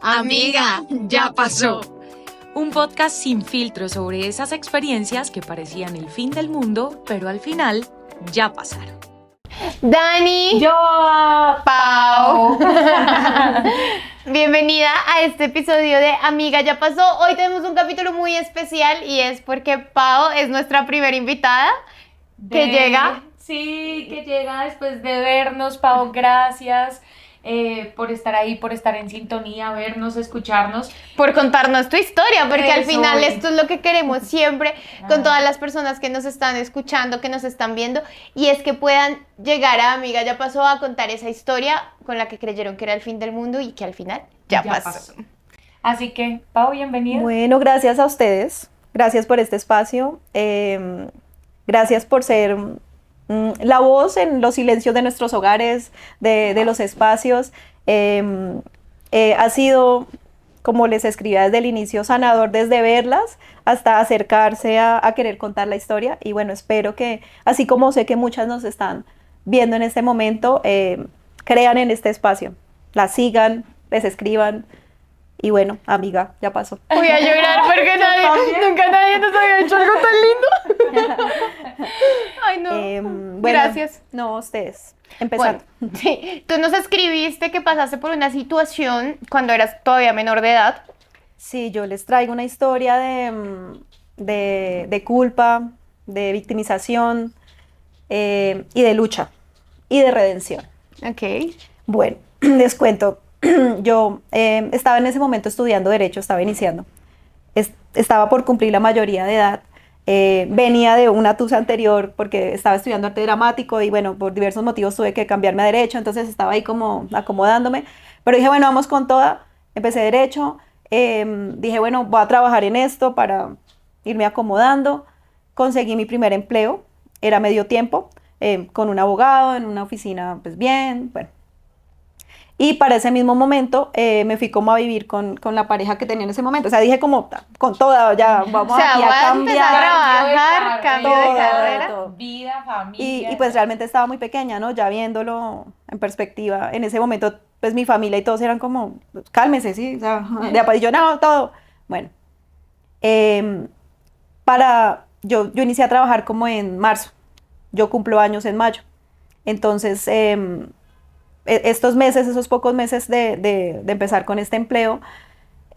Amiga, ya pasó. Un podcast sin filtro sobre esas experiencias que parecían el fin del mundo, pero al final ya pasaron. Dani, Yo, Pau. Bienvenida a este episodio de Amiga Ya Pasó. Hoy tenemos un capítulo muy especial y es porque Pau es nuestra primera invitada que llega. Sí, que llega después de vernos, Pau, gracias por estar ahí, por estar en sintonía, vernos, escucharnos. Por contarnos tu historia, porque al Eso. final esto es lo que queremos siempre con todas las personas que nos están escuchando, que nos están viendo, y es que puedan llegar a Amiga Ya Pasó a contar esa historia con la que creyeron que era el fin del mundo y que al final ya pasó. Así que, Pau, bienvenida. Bueno, gracias a ustedes, gracias por este espacio, gracias por ser la voz en los silencios de nuestros hogares, de los espacios. Ha sido, como les escribía desde el inicio, sanador desde verlas hasta acercarse a querer contar la historia. Y bueno, espero que, así como sé que muchas nos están viendo en este momento, crean en este espacio, las sigan, les escriban. Y bueno, amiga, ya pasó. Voy a llorar porque nunca nadie nos había hecho algo tan lindo. Ay, no. Bueno, Gracias. No, ustedes. Empezando. Bueno, sí, tú nos escribiste que pasaste por una situación cuando eras todavía menor de edad. Sí, yo les traigo una historia de culpa, de victimización y de lucha y de redención. Ok. Bueno, les cuento. Yo estaba en ese momento estudiando Derecho, estaba iniciando. Estaba por cumplir la mayoría de edad. Venía de una tusa anterior porque estaba estudiando arte dramático y bueno, por diversos motivos tuve que cambiarme a Derecho, entonces estaba ahí como acomodándome. Pero dije, bueno, vamos con toda. Empecé Derecho. Dije, bueno, voy a trabajar en esto para irme acomodando. Conseguí mi primer empleo, era medio tiempo, con un abogado en una oficina, pues bien, bueno. Y para ese mismo momento me fui como a vivir con la pareja que tenía en ese momento. O sea, dije como con toda, ya vamos O sea, aquí voy a a empezar a cambiar. trabajar, cambio de todo, carrera. todo. Vida, familia. Y pues realmente estaba muy pequeña, ¿no? Ya viéndolo en perspectiva. En ese momento, pues mi familia y todos eran como, cálmese, ¿sí? O sea, y yo, no, todo. Bueno, yo inicié a trabajar como en marzo. Yo cumplo años en mayo. Entonces, estos meses, esos pocos meses de empezar con este empleo,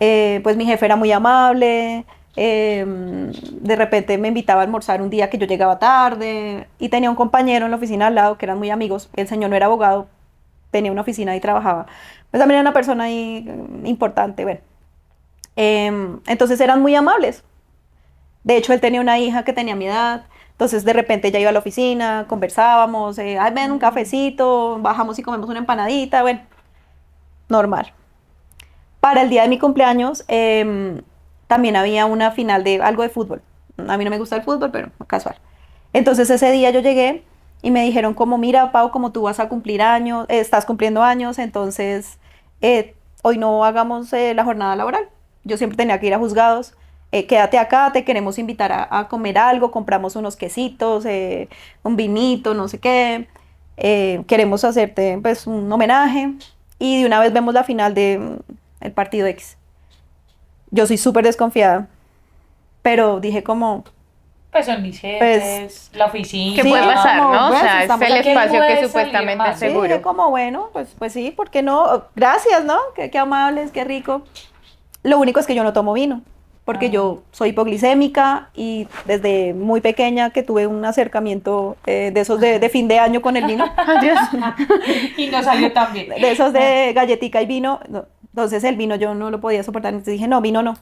pues mi jefe era muy amable, de repente me invitaba a almorzar un día que yo llegaba tarde y tenía un compañero en la oficina al lado que eran muy amigos, el señor no era abogado, tenía una oficina y trabajaba, pues también era una persona ahí importante, bueno. Entonces eran muy amables, de hecho él tenía una hija que tenía mi edad. Entonces de repente ella iba a la oficina, conversábamos, ay, ven un cafecito, bajamos y comemos una empanadita, bueno, normal. Para el día de mi cumpleaños también había una final de algo de fútbol. A mí no me gusta el fútbol, pero casual. Entonces ese día yo llegué y me dijeron como, mira, Pau, como tú vas a cumplir años, estás cumpliendo años, entonces hoy no hagamos la jornada laboral. Yo siempre tenía que ir a juzgados. Quédate acá, te queremos invitar a comer algo, compramos unos quesitos, un vinito, no sé qué, queremos hacerte pues un homenaje y de una vez vemos la final del partido X. Yo soy súper desconfiada, pero dije como... Pues son mis jefes, la oficina. ¿Qué Sí, puede pasar, como, no? O bueno, sea, es estamos el aquí, espacio puede que salir supuestamente mal. es Sí, dije seguro. como bueno, pues sí, ¿por qué no? Gracias, ¿no? Qué amables, qué rico. Lo único es que yo no tomo vino, porque yo soy hipoglicémica y desde muy pequeña que tuve un acercamiento de esos de fin de año con el vino, Y no salió tan bien. de esos de galletica y vino, no, entonces el vino yo no lo podía soportar, entonces dije, no, vino no,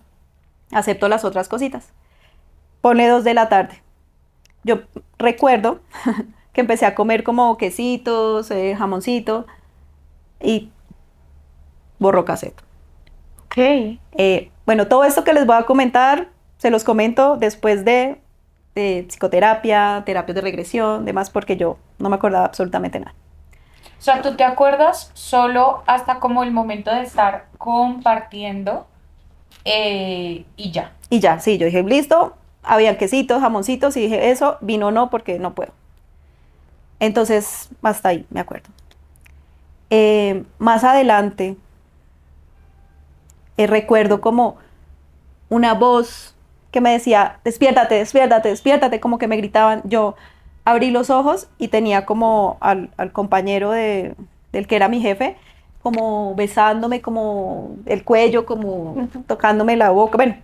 acepto las otras cositas. Pone 2 de la tarde. Yo recuerdo que empecé a comer como quesitos, jamoncito y borró cassette. Ok. Bueno, todo esto que les voy a comentar, se los comento después de psicoterapia, terapias de regresión, demás, porque yo no me acordaba absolutamente nada. O sea, tú te acuerdas solo hasta como el momento de estar compartiendo y ya. Y ya, sí, yo dije, listo, habían quesitos, jamoncitos, y dije, eso, vino no, porque no puedo. Entonces, hasta ahí, me acuerdo. Más adelante, recuerdo como una voz que me decía, despiértate, despiértate, despiértate, como que me gritaban. Yo abrí los ojos y tenía como al compañero del que era mi jefe, como besándome, como el cuello, como tocándome la boca, bueno.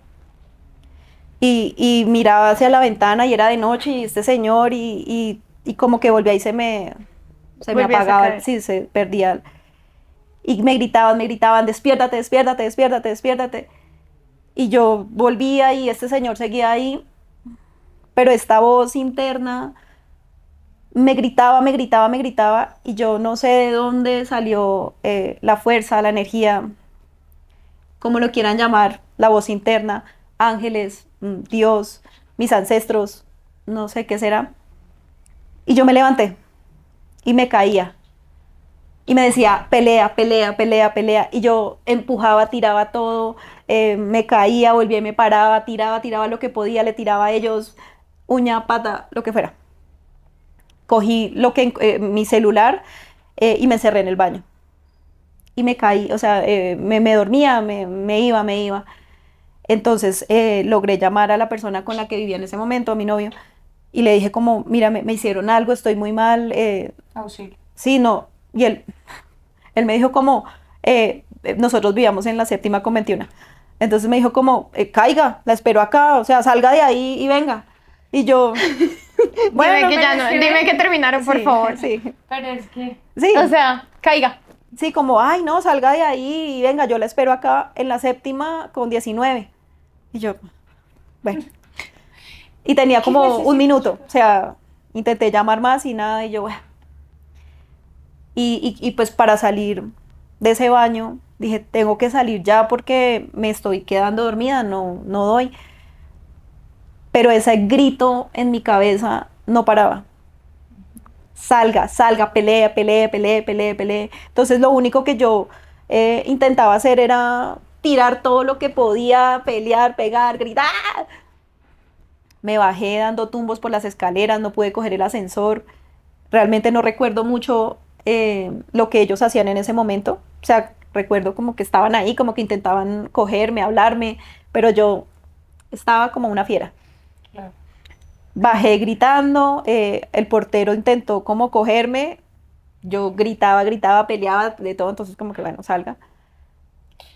Y miraba hacia la ventana y era de noche y este señor y como que volvía y se me Volvías a apagaba, caer. sí, se perdía. Y me gritaban, despiértate, despiértate, despiértate, despiértate. Y yo volvía y este señor seguía ahí, pero esta voz interna me gritaba, me gritaba, me gritaba, y yo no sé de dónde salió la fuerza, la energía, como lo quieran llamar, la voz interna, ángeles, Dios, mis ancestros, no sé qué será. Y yo me levanté y me caía. Y me decía, pelea, pelea, pelea, pelea. Y yo empujaba, tiraba todo, me caía, volvía y me paraba, tiraba lo que podía, le tiraba a ellos, uña, pata, lo que fuera. Cogí mi celular y me encerré en el baño. Y me caí, o sea, me dormía, me iba. Entonces logré llamar a la persona con la que vivía en ese momento, a mi novio, y le dije como, mira, me hicieron algo, estoy muy mal. Auxilio. Sí, no. Y él me dijo como, nosotros vivíamos en la 7ª con 21. Entonces me dijo como, caiga, la espero acá, o sea, salga de ahí y venga. Y yo, bueno, Dime que terminaron, por sí, favor. Sí, Pero es que... sí, O sea, caiga. sí, como, ay, no, salga de ahí y venga, yo la espero acá en la 7ª con 19. Y yo, bueno. Y tenía como un minuto, o sea, intenté llamar más y nada, y yo, bueno. Y pues para salir de ese baño, dije, tengo que salir ya porque me estoy quedando dormida, no doy. Pero ese grito en mi cabeza no paraba. Salga, salga, pelee, pelee, pelee, pelee, pelee. Entonces lo único que yo intentaba hacer era tirar todo lo que podía, pelear, pegar, gritar. Me bajé dando tumbos por las escaleras, no pude coger el ascensor. Realmente no recuerdo mucho lo que ellos hacían en ese momento. O sea, recuerdo como que estaban ahí, como que intentaban cogerme, hablarme, pero yo estaba como una fiera. Claro. Bajé gritando, el portero intentó como cogerme, yo gritaba, peleaba, de todo, entonces como que bueno, salga.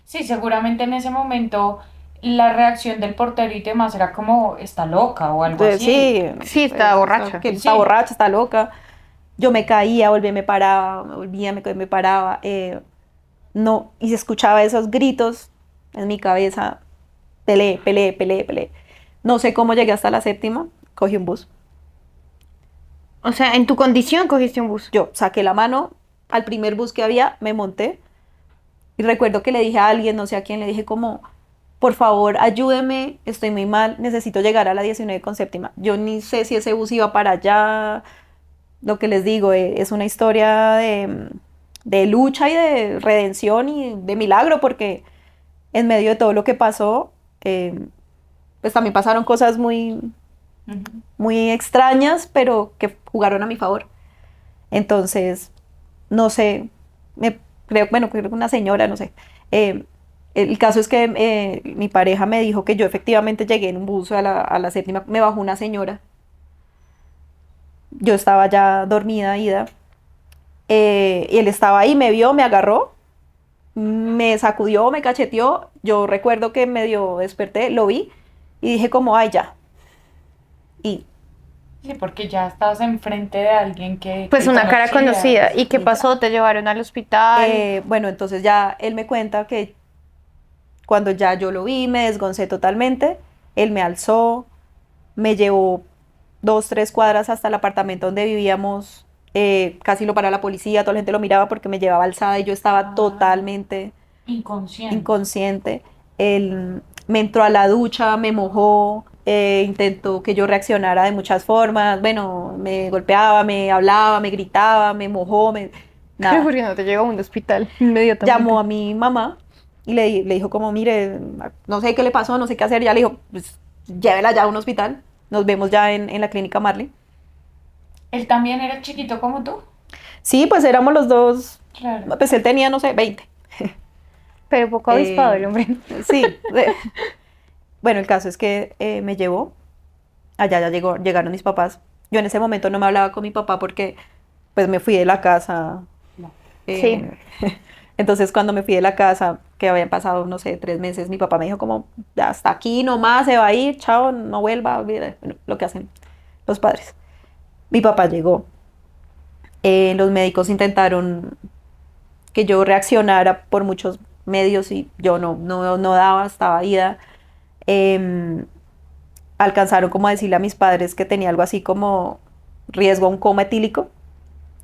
Sí, seguramente en ese momento la reacción del portero y demás era como, está loca o algo así. Sí, Sí, está borracha. que está Sí. borracha, está loca. Yo me caía, volvía, me paraba, volvía, me paraba. No, y se escuchaba esos gritos en mi cabeza, peleé, peleé, peleé, peleé. No sé cómo llegué hasta la 7ª, cogí un bus. O sea, en tu condición cogiste un bus. Yo saqué la mano al primer bus que había, me monté y recuerdo que le dije a alguien, no sé a quién, le dije como, por favor, ayúdeme, estoy muy mal, necesito llegar a la 19 con 7ª. Yo ni sé si ese bus iba para allá. Lo que les digo, es una historia de lucha y de redención y de milagro, porque en medio de todo lo que pasó, pues también pasaron cosas muy, Ujú. muy extrañas, pero que jugaron a mi favor. Entonces, no sé, creo que una señora, no sé. El caso es que mi pareja me dijo que yo efectivamente llegué en un bus a la 7ª, me bajó una señora. Yo estaba ya dormida, ida, y él estaba ahí, me vio, me agarró, me sacudió, me cacheteó. Yo recuerdo que medio desperté, lo vi y dije como, ay, ya. Y Sí, porque ya estabas enfrente de alguien que Pues una cara conocías. conocida. ¿Y qué pasó? ¿Te llevaron al hospital? bueno, entonces ya él me cuenta que cuando ya yo lo vi, me desgoncé totalmente, él me alzó, me llevó 2, 3 cuadras hasta el apartamento donde vivíamos, casi lo para la policía, toda la gente lo miraba porque me llevaba alzada y yo estaba Ah. totalmente Inconsciente. inconsciente. Él me entró a la ducha, me mojó, intentó que yo reaccionara de muchas formas, bueno, me golpeaba, me hablaba, me gritaba, me mojó, nada. ¿Por qué no te llegó a un hospital inmediatamente? Llamó a mi mamá y le dijo como, mire, no sé qué le pasó, no sé qué hacer. Ya le dijo, pues llévela ya a un hospital, nos vemos ya en la clínica Marley. ¿Él también era chiquito como tú? Sí, pues éramos los dos, Claro. pues él tenía, no sé, 20. Pero poco avispado el hombre. Sí. Bueno, el caso es que me llevó. Allá ya llegaron mis papás. Yo en ese momento no me hablaba con mi papá porque pues me fui de la casa. Sí. Entonces cuando me fui de la casa, que habían pasado, no sé, 3 meses, mi papá me dijo como, "Ya hasta aquí nomás, se va a ir, chao, no vuelva", bueno, lo que hacen los padres. Mi papá llegó. Los médicos intentaron que yo reaccionara por muchos medios y yo no daba, estaba ida. Em, Alcanzaron como a decirle a mis padres que tenía algo así como riesgo a un coma etílico.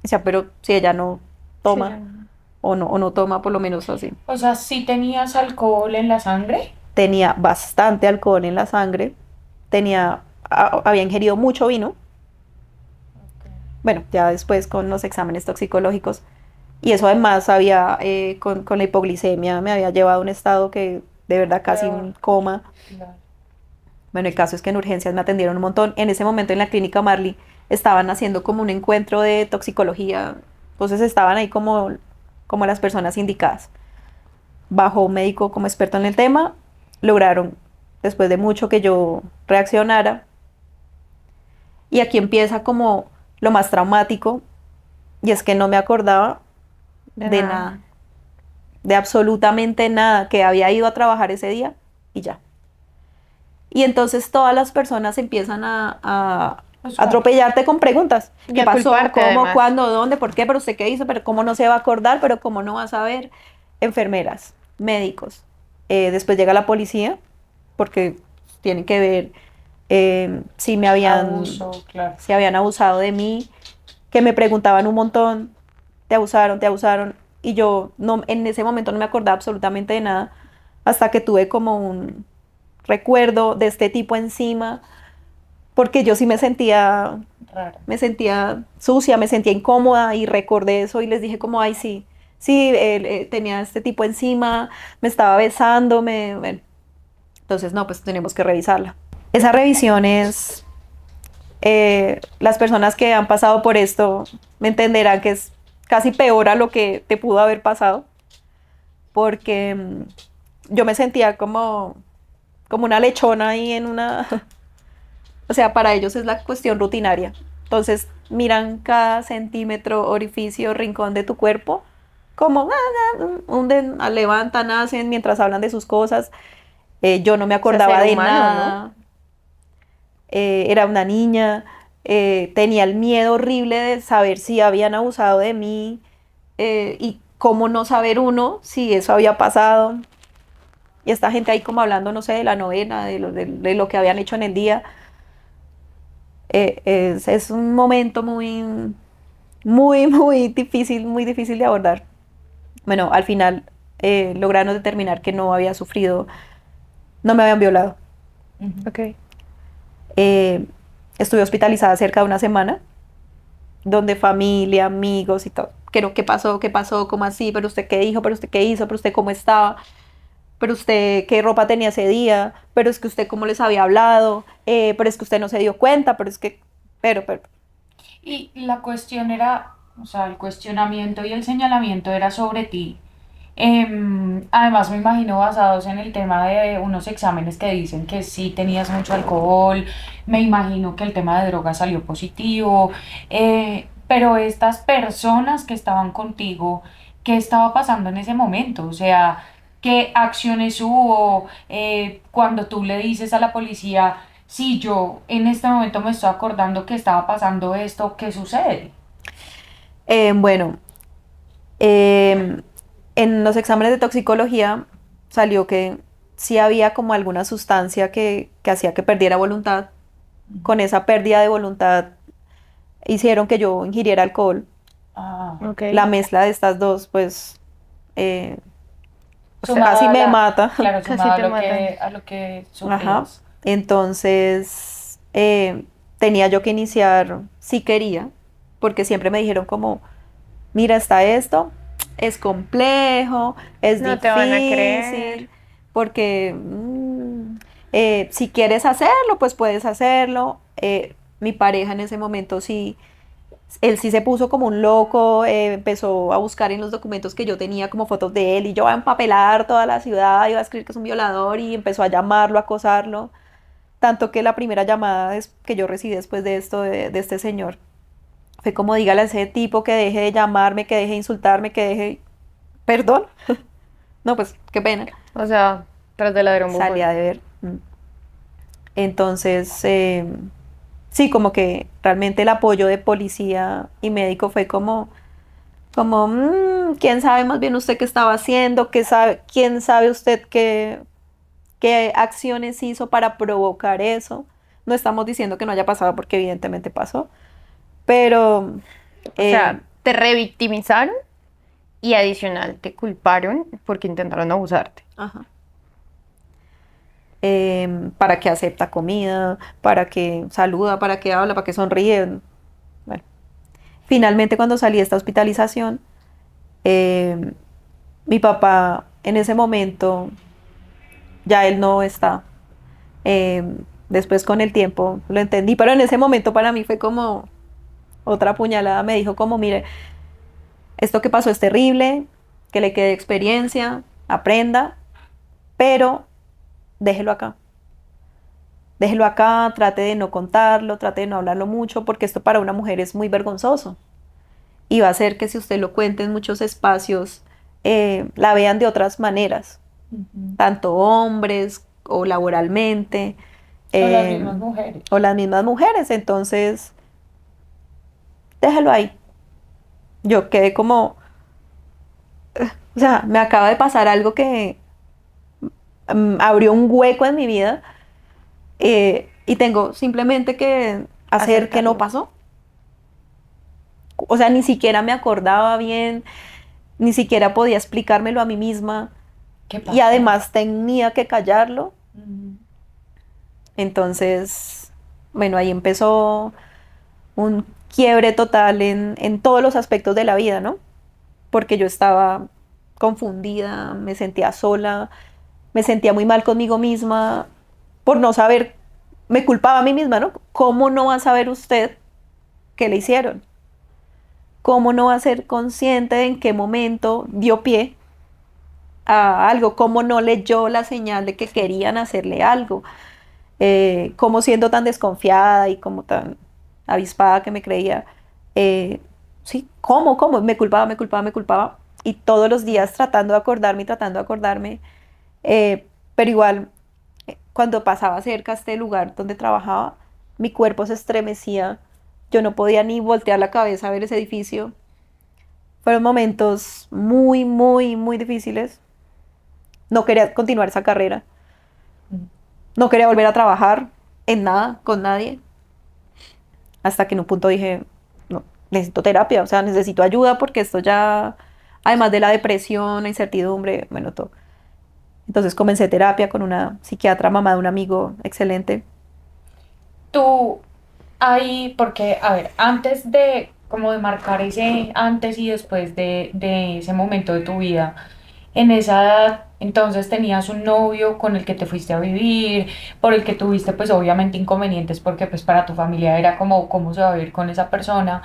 O sea, pero si ella no toma o no toma, por lo menos así. O sea, ¿sí tenías alcohol en la sangre? Tenía bastante alcohol en la sangre, había ingerido mucho vino. Bueno, ya después con los exámenes toxicológicos. Y eso además con la hipoglicemia, me había llevado a un estado que de verdad casi Peor. un coma. Claro. Bueno, el caso es que en urgencias me atendieron un montón. En ese momento en la clínica Marley estaban haciendo como un encuentro de toxicología. Entonces estaban ahí como las personas indicadas. Bajo un médico como experto en el tema, lograron, después de mucho que yo reaccionara. Y aquí empieza como lo más traumático, y es que no me acordaba de nada, de absolutamente nada, que había ido a trabajar ese día y ya. Y entonces todas las personas empiezan a atropellarte con preguntas. Y ¿Qué a pasó? culparte, ¿Cómo? además. ¿Cuándo? ¿Dónde? ¿Por qué? ¿Pero usted qué hizo? ¿Pero cómo no se va a acordar? ¿Pero cómo no va a saber? Enfermeras, médicos. Después llega la policía, porque tienen que ver si me habían, Abuso, claro. si habían abusado de mí, que me preguntaban un montón, ¿te abusaron? ¿Te abusaron? Y yo en ese momento no me acordaba absolutamente de nada, hasta que tuve como un recuerdo de este tipo encima, porque yo sí Raro. me sentía sucia, me sentía incómoda y recordé eso y les dije como, ay, sí, él tenía este tipo encima, me estaba besando, bueno. Entonces, no, pues tenemos que revisarla. Esa revisión es, las personas que han pasado por esto me entenderán que es casi peor a lo que te pudo haber pasado, porque yo me sentía como una lechona ahí en una... O sea, para ellos es la cuestión rutinaria. Entonces, miran cada centímetro, orificio, rincón de tu cuerpo, como hunden, levantan, hacen mientras hablan de sus cosas. Yo no me acordaba ser de humano, nada. Era una niña. Tenía el miedo horrible de saber si habían abusado de mí y cómo no saber uno si eso había pasado. Y esta gente ahí como hablando, no sé, de la novena, de lo que habían hecho en el día. Es un momento muy difícil de abordar. Bueno, al final lograron determinar que no había sufrido, no me habían violado. Ok. Estuve hospitalizada cerca de una semana, donde familia, amigos y todo. ¿Qué pasó? ¿Qué pasó? ¿Cómo así? ¿Pero usted qué dijo? ¿Pero usted qué hizo? ¿Pero usted cómo estaba? ¿Pero usted qué ropa tenía ese día? ¿Pero es que usted cómo les había hablado? ¿Pero es que usted no se dio cuenta? ¿Pero es que...? Pero... Y la cuestión era, o sea, el cuestionamiento y el señalamiento era sobre ti. Además, me imagino basados en el tema de unos exámenes que dicen que sí tenías mucho alcohol, me imagino que el tema de drogas salió positivo, pero estas personas que estaban contigo, ¿qué estaba pasando en ese momento? O sea, ¿qué acciones hubo cuando tú le dices a la policía, sí, yo en este momento me estoy acordando que estaba pasando esto, ¿qué sucede? Bueno, em, en los exámenes de toxicología salió que sí había como alguna sustancia que hacía que perdiera voluntad. Con esa pérdida de voluntad hicieron que yo ingiriera alcohol. Ah, Ok. La mezcla de estas dos, pues, eh, sumado casi a me la- mata. Claro, Casi sumado te matan. a lo que Ajá. sufrías. Entonces, tenía yo que iniciar, si quería, porque siempre me dijeron como, mira, está esto, es complejo, es No te van a creer. difícil, porque si quieres hacerlo, pues puedes hacerlo. Mi pareja en ese momento sí Él sí se puso como un loco, empezó a buscar en los documentos que yo tenía como fotos de él y yo a empapelar toda la ciudad, iba a escribir que es un violador y empezó a llamarlo, a acosarlo. Tanto que la primera llamada que yo recibí después de esto, de este señor, fue como dígale a ese tipo que deje de llamarme, que deje de insultarme, que deje... ¿Perdón? No, pues qué pena. O sea, tras de ladrón bufón. Salía de ver. Entonces, sí, como que realmente el apoyo de policía y médico fue ¿quién sabe más bien usted qué estaba haciendo? ¿Quién sabe usted qué acciones hizo para provocar eso? No estamos diciendo que no haya pasado porque evidentemente pasó, pero... O sea, te revictimizaron y adicional te culparon porque intentaron abusarte. Ajá. Para que acepta comida, para que saluda, para que habla, para que sonríe. Bueno, finalmente cuando salí de esta hospitalización, mi papá en ese momento, ya él no está. Después con el tiempo lo entendí, pero en ese momento para mí fue como otra puñalada. Me dijo como, mire, esto que pasó es terrible, que le quede experiencia, aprenda, pero déjelo acá. Déjelo acá, trate de no contarlo, trate de no hablarlo mucho, porque esto para una mujer es muy vergonzoso. Y va a hacer que si usted lo cuenta en muchos espacios, la vean de otras maneras, tanto hombres o laboralmente. O las mismas mujeres. O las mismas mujeres, entonces, déjelo ahí. Yo quedé como, o sea, me acaba de pasar algo que abrió un hueco en mi vida y tengo simplemente que hacer que no pasó. O sea, ni siquiera me acordaba bien, ni siquiera podía explicármelo a mí misma ¿Qué pasó? y además tenía que callarlo. Entonces, bueno, ahí empezó un quiebre total en todos los aspectos de la vida, ¿no? Porque yo estaba confundida, me sentía sola, me sentía muy mal conmigo misma por no saber, me culpaba a mí misma, ¿no? ¿Cómo no va a saber usted qué le hicieron? ¿Cómo no va a ser consciente de en qué momento dio pie a algo? ¿Cómo no leyó la señal de que querían hacerle algo? ¿Cómo siendo tan desconfiada y como tan avispada que me creía? Sí, ¿cómo? Me culpaba, me culpaba, me culpaba. Y todos los días tratando de acordarme y tratando de acordarme. Pero igual, cuando pasaba cerca a este lugar donde trabajaba, mi cuerpo se estremecía. Yo no podía ni voltear la cabeza a ver ese edificio. Fueron momentos muy, muy, muy difíciles. No quería continuar esa carrera. No quería volver a trabajar en nada, con nadie. Hasta que en un punto dije, no, necesito terapia, o sea, necesito ayuda porque esto ya, además de la depresión, la incertidumbre, bueno, todo. Entonces comencé terapia con una psiquiatra, mamá de un amigo excelente. Tú ahí, porque, a ver, antes de como de marcar ese antes y después de ese momento de tu vida, en esa edad, entonces tenías un novio con el que te fuiste a vivir, por el que tuviste pues obviamente inconvenientes porque pues para tu familia era como cómo se va a vivir con esa persona,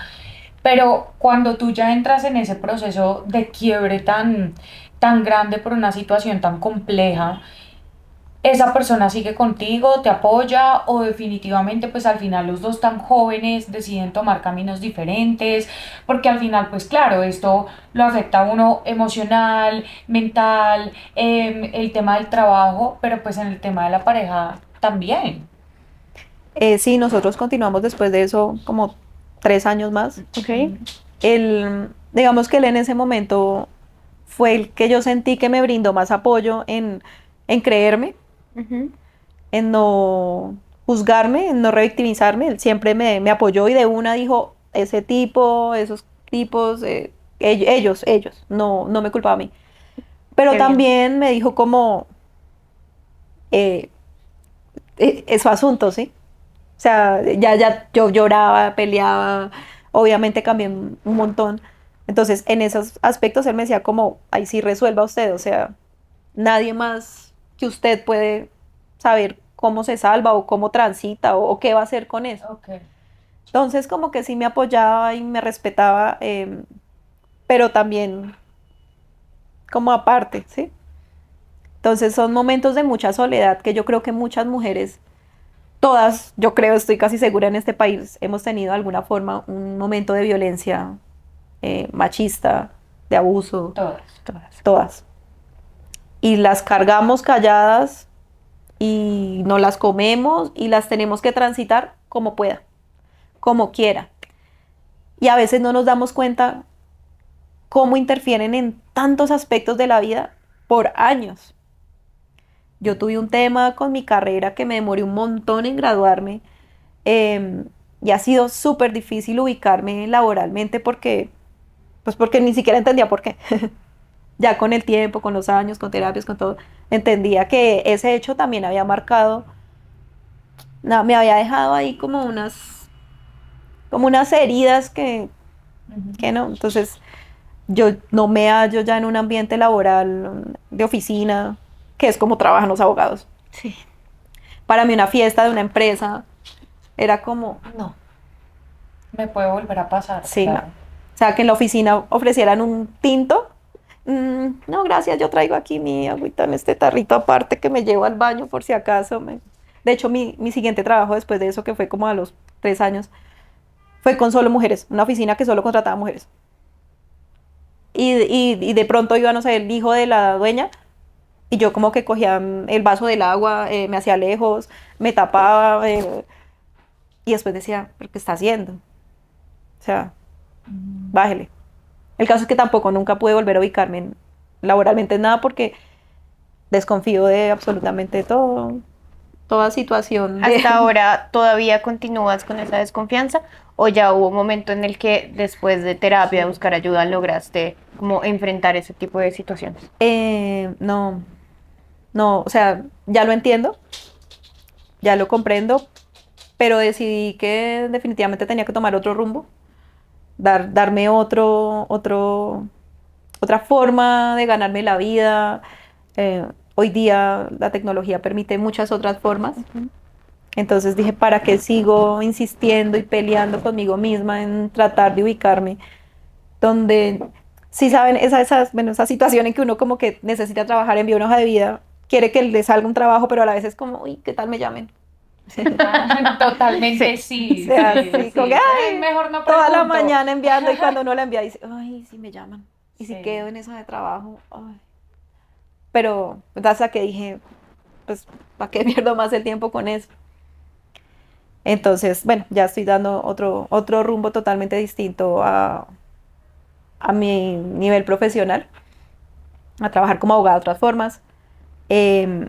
pero cuando tú ya entras en ese proceso de quiebre tan grande por una situación tan compleja, ¿esa persona sigue contigo, te apoya o definitivamente pues al final los dos tan jóvenes deciden tomar caminos diferentes? Porque al final pues claro, esto lo afecta a uno emocional, mental, el tema del trabajo, pero pues en el tema de la pareja también. Sí, nosotros continuamos después de eso como 3 años más. Ok. Digamos que él en ese momento fue el que yo sentí que me brindó más apoyo en creerme, Ujú. en no juzgarme, en no revictimizarme. Él siempre me apoyó y de una dijo, ese tipo, esos tipos, ellos, no me culpaba a mí. Pero Qué bien. también me dijo como, eh, es su asunto, ¿sí? O sea, ya yo lloraba, peleaba, obviamente cambié un montón. Entonces, en esos aspectos él me decía como, ahí sí resuelva usted, o sea, nadie más que usted puede saber cómo se salva o cómo transita o qué va a hacer con eso. Ok. Entonces como que sí me apoyaba y me respetaba, pero también como aparte, ¿sí? Entonces son momentos de mucha soledad que yo creo que muchas mujeres, todas, yo creo, estoy casi segura en este país, hemos tenido de alguna forma un momento de violencia machista, de abuso, Todas. todas. Y las cargamos calladas y no las comemos y las tenemos que transitar como pueda, como quiera. Y a veces no nos damos cuenta cómo interfieren en tantos aspectos de la vida por años. Yo tuve un tema con mi carrera que me demoré un montón en graduarme, y ha sido súper difícil ubicarme laboralmente porque ni siquiera entendía por qué. Ya con el tiempo, con los años, con terapias, con todo, entendía que ese hecho también había marcado, me había dejado ahí como unas heridas que no. Entonces, yo no me hallo ya en un ambiente laboral de oficina, que es como trabajan los abogados. Sí. Para mí una fiesta de una empresa era como, no, Me puede volver a pasar. sí, claro. no. O sea, que en la oficina ofrecieran un tinto. No, gracias, yo traigo aquí mi agüita en este tarrito aparte que me llevo al baño por si acaso. De hecho, mi siguiente trabajo después de eso, que fue como a los 3 años, fue con solo mujeres, una oficina que solo contrataba mujeres. Y de pronto iba, no sé, el hijo de la dueña, y yo como que cogía el vaso del agua, me hacía lejos, me tapaba, y después decía, ¿pero qué está haciendo? O sea, bájele. El caso es que tampoco nunca pude volver a ubicarme laboralmente en nada porque desconfío de absolutamente todo, toda situación. ¿Hasta ahora todavía continúas con esa desconfianza o ya hubo un momento en el que después de terapia, de buscar ayuda, lograste como enfrentar ese tipo de situaciones? No, no, o sea, ya lo entiendo, ya lo comprendo, pero decidí que definitivamente tenía que tomar otro rumbo, darme otra forma de ganarme la vida. Hoy día la tecnología permite muchas otras formas. Entonces dije, ¿para qué sigo insistiendo y peleando conmigo misma en tratar de ubicarme? Donde, sí saben, bueno, esa situación en que uno como que necesita trabajar, envía una hoja de vida, quiere que le salga un trabajo, pero a la vez es como, uy, ¿qué tal me llamen? Totalmente sí. O sea, sí, sí, sí. como que, ay, Mejor no toda la pregunto. mañana enviando y cuando uno la envía dice, ay, sí me llaman. Y si Sí. quedo en esa de trabajo, ay. Pero hasta que dije, pues, ¿para qué pierdo más el tiempo con eso? Entonces, bueno, ya estoy dando otro rumbo totalmente distinto a mi nivel profesional, a trabajar como abogada de otras formas. Em,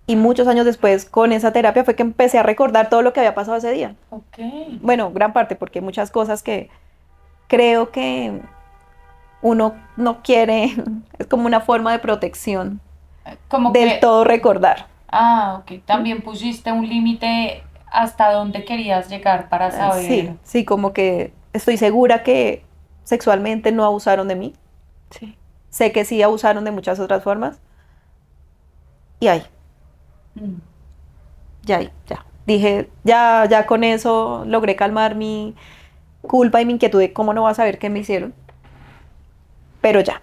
y muchos años después, con esa terapia, fue que empecé a recordar todo lo que había pasado ese día. Ok. Bueno, gran parte, porque hay muchas cosas que creo que uno no quiere, es como una forma de protección Como del que, todo recordar. ok, también pusiste un límite hasta dónde querías llegar para saber. Sí, sí, como que estoy segura que sexualmente no abusaron de mí. Sí. Sé que sí abusaron de muchas otras formas. Y ahí, Mm. ya. Dije, ya con eso logré calmar mi culpa y mi inquietud de cómo no vas a saber qué me hicieron. Pero ya.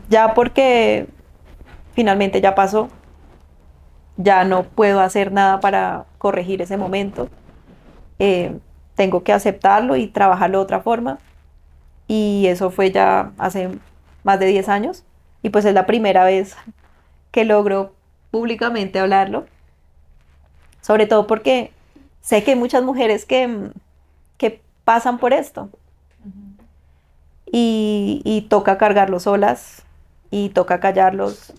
Ya porque finalmente ya pasó. Ya no puedo hacer nada para corregir ese momento. Tengo que aceptarlo y trabajarlo de otra forma. Y eso fue ya hace más de 10 años. Y pues es la primera vez que logro públicamente hablarlo. Sobre todo porque sé que hay muchas mujeres que pasan por esto. Y toca cargarlos solas. Y toca callarlos.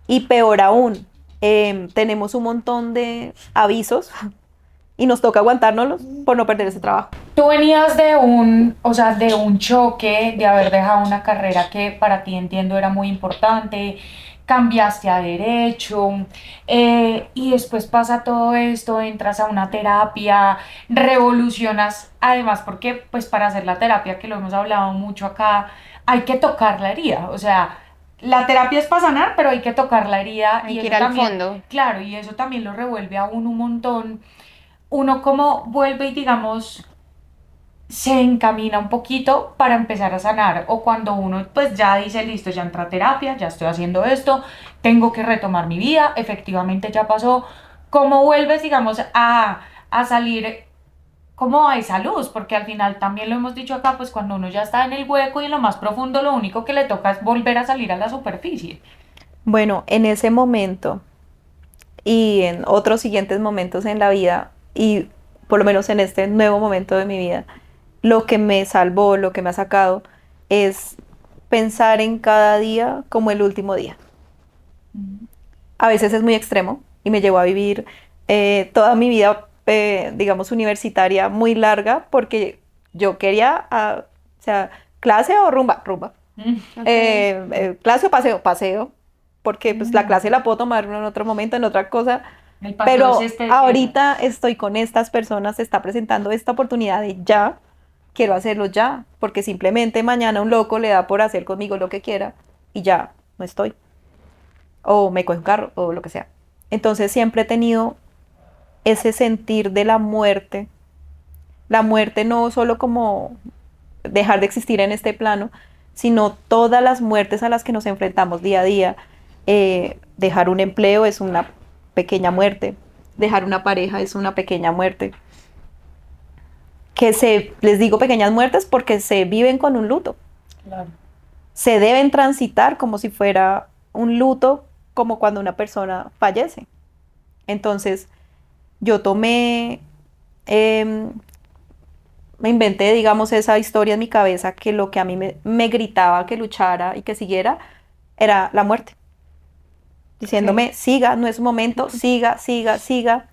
Y peor aún, tenemos un montón de avisos y nos toca aguantárnoslos por no perder ese trabajo. Tú venías o sea, de un choque, de haber dejado una carrera que para ti entiendo era muy importante, cambiaste a derecho, y después pasa todo esto, entras a una terapia, revolucionas, además porque pues para hacer la terapia, que lo hemos hablado mucho acá, hay que tocar la herida, o sea, la terapia es para sanar, pero hay que tocar la herida Hay y que eso ir al también, fondo. claro, y eso también lo revuelve a uno un montón. uno como vuelve y digamos se encamina un poquito para empezar a sanar, o cuando uno pues ya dice listo, ya entré a terapia, ya estoy haciendo esto, tengo que retomar mi vida, efectivamente ya pasó, ¿cómo vuelves digamos a salir como a esa luz? Porque al final también lo hemos dicho acá, pues cuando uno ya está en el hueco y en lo más profundo, lo único que le toca es volver a salir a la superficie. Bueno, en ese momento y en otros siguientes momentos en la vida, y por lo menos en este nuevo momento de mi vida, lo que me salvó, lo que me ha sacado, es pensar en cada día como el último día. A veces es muy extremo y me llevó a vivir toda mi vida, digamos, universitaria muy larga porque yo quería, o sea, clase o rumba, rumba. Mm. Clase o paseo, paseo, porque pues la Mm. clase la puedo tomar en otro momento, en otra cosa, El paseo pero es este ahorita estoy con estas personas, se está presentando esta oportunidad de ya, quiero hacerlo ya, porque simplemente mañana un loco le da por hacer conmigo lo que quiera y ya no estoy, o me coge un carro, o lo que sea. Entonces siempre he tenido ese sentir de la muerte no solo como dejar de existir en este plano, sino todas las muertes a las que nos enfrentamos día a día. Dejar un empleo es una pequeña muerte, dejar una pareja es una pequeña muerte. Les digo pequeñas muertes porque se viven con un luto. Claro. Se deben transitar como si fuera un luto, como cuando una persona fallece. Entonces, yo tomé, me inventé, digamos, esa historia en mi cabeza que lo que a mí me gritaba que luchara y que siguiera era la muerte. Diciéndome, siga, no es un momento, siga, siga, siga.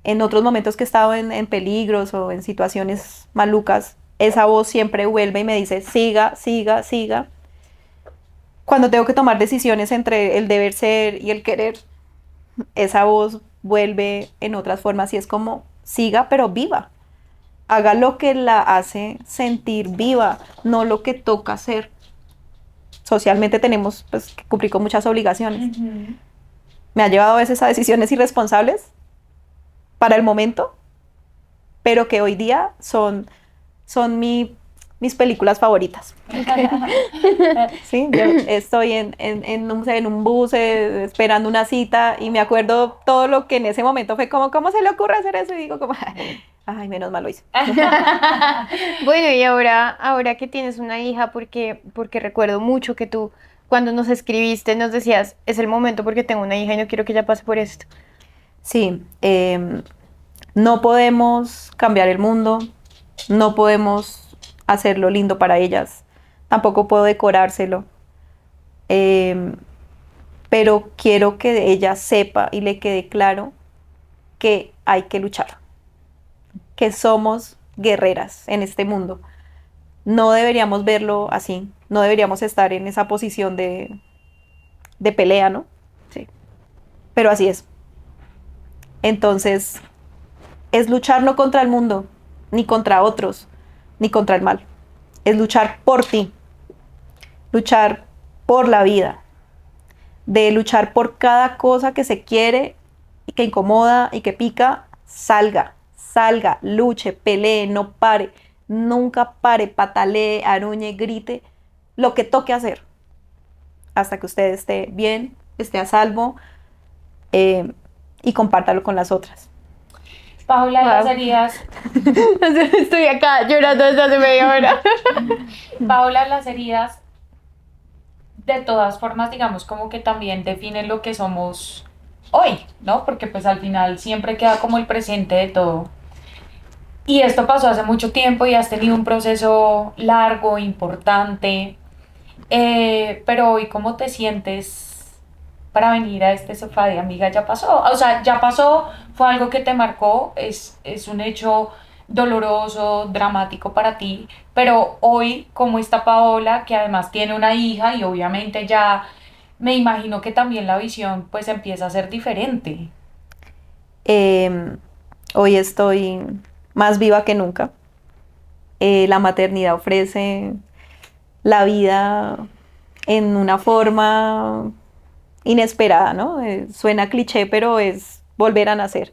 En otros momentos que he estado en peligros o en situaciones malucas, esa voz siempre vuelve y me dice, siga, siga, siga. Cuando tengo que tomar decisiones entre el deber ser y el querer, esa voz vuelve en otras formas y es como, siga, pero viva. Haga lo que la hace sentir viva, no lo que toca hacer. Socialmente tenemos pues, que cumplir con muchas obligaciones. Ujú. Me ha llevado a veces a decisiones irresponsables para el momento, pero que hoy día son mis películas favoritas. Sí, yo estoy en un bus esperando una cita y me acuerdo todo lo que en ese momento fue como, ¿cómo se le ocurre hacer eso? Y digo como, ay, menos mal lo hice. Bueno, y ahora que tienes una hija, porque recuerdo mucho que tú, cuando nos escribiste, nos decías, es el momento porque tengo una hija y no quiero que ella pase por esto. Sí, no podemos cambiar el mundo, no podemos hacerlo lindo para ellas, tampoco puedo decorárselo, pero quiero que ella sepa y le quede claro que hay que luchar, que somos guerreras en este mundo. No deberíamos verlo así, no deberíamos estar en esa posición de pelea, ¿no? Sí. Pero así es. Entonces, es luchar no contra el mundo, ni contra otros, ni contra el mal. Es luchar por ti, luchar por la vida, de luchar por cada cosa que se quiere y que incomoda y que pica, salga, salga, luche, pelee, no pare, nunca pare, patalee, aruñe, grite, lo que toque hacer, hasta que usted esté bien, esté a salvo y compártalo con las otras. Paula, Wow. las heridas, Estoy acá llorando desde hace media hora. Paula, las heridas, de todas formas, digamos, como que también definen lo que somos hoy, ¿no? Porque pues al final siempre queda como el presente de todo. Y esto pasó hace mucho tiempo y has tenido un proceso largo, importante, pero hoy, ¿cómo te sientes para venir a este sofá de amiga? Ya pasó, o sea, ya pasó, fue algo que te marcó, es un hecho doloroso, dramático para ti, pero hoy, ¿cómo está Paola, que además tiene una hija y obviamente ya me imagino que también la visión pues empieza a ser diferente? Hoy estoy más viva que nunca. La maternidad ofrece la vida en una forma inesperada, ¿no? Suena cliché, pero es volver a nacer.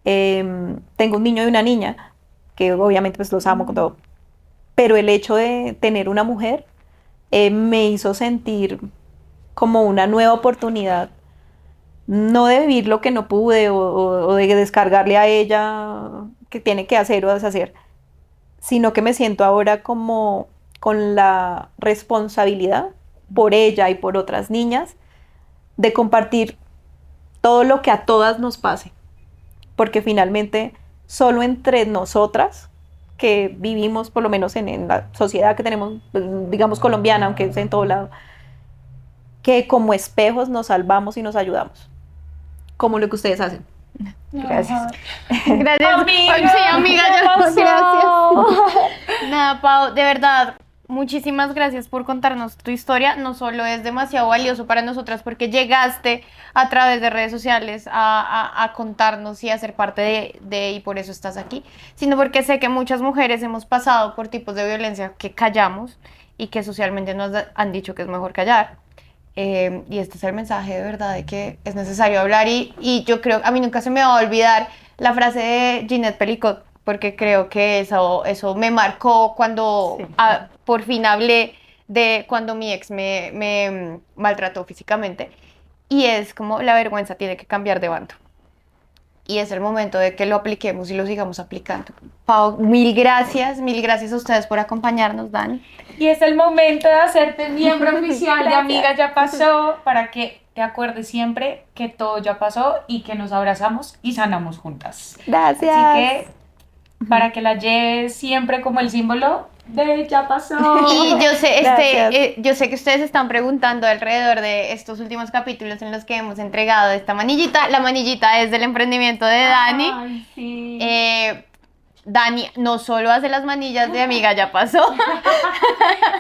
Tengo un niño y una niña, que obviamente pues los amo con todo, pero el hecho de tener una mujer me hizo sentir como una nueva oportunidad, no de vivir lo que no pude o de descargarle a ella que tiene que hacer o deshacer, sino que me siento ahora como con la responsabilidad por ella y por otras niñas de compartir todo lo que a todas nos pase, porque finalmente solo entre nosotras que vivimos, por lo menos en la sociedad que tenemos, pues, digamos colombiana, aunque es en todo lado, que como espejos nos salvamos y nos ayudamos, como lo que ustedes hacen. Gracias. Gracias. Amiga, Ay, sí, amiga, ¿qué ya pasó? gracias. Nada, Pau, de verdad, muchísimas gracias por contarnos tu historia. No solo es demasiado valioso para nosotras porque llegaste a través de redes sociales a contarnos y a ser parte y por eso estás aquí, sino porque sé que muchas mujeres hemos pasado por tipos de violencia que callamos y que socialmente nos han dicho que es mejor callar. Y este es el mensaje de verdad de que es necesario hablar y yo creo, a mí nunca se me va a olvidar la frase de Ginette Pelicot, porque creo que eso me marcó cuando Sí. por fin hablé de cuando mi ex me maltrató físicamente, y es como la vergüenza tiene que cambiar de bando. Y es el momento de que lo apliquemos y lo sigamos aplicando. Pau, mil gracias a ustedes por acompañarnos, Dani. Y es el momento de hacerte miembro oficial de Amiga Ya Pasó para que te acuerdes siempre que todo ya pasó y que nos abrazamos y sanamos juntas. Gracias. Así que para que la lleves siempre como el símbolo de ya pasó. Y yo sé, Gracias. yo sé que ustedes están preguntando alrededor de estos últimos capítulos en los que hemos entregado esta manillita. La manillita es del emprendimiento de Dani. Ay, sí. Dani no solo hace las manillas de Amiga Ya Pasó,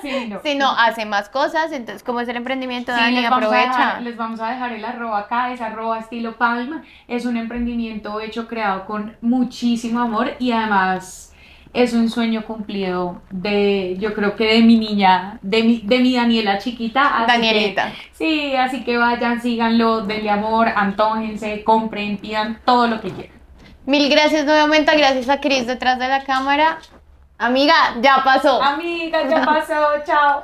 Sí, no. sino hace más cosas. Entonces, ¿cómo es el emprendimiento, Sí, Dani? Aprovecha. les vamos a dejar el arroba acá, es arroba estilo Palma. Es un emprendimiento hecho, creado con muchísimo amor y además es un sueño cumplido yo creo que de mi niña, de mi Daniela chiquita. Así Danielita. que, sí, así que vayan, síganlo, denle amor, antójense, compren, pidan todo lo que quieran. Mil gracias nuevamente, gracias a Cris detrás de la cámara. Amiga, ya pasó. Amiga, ya pasó, chao.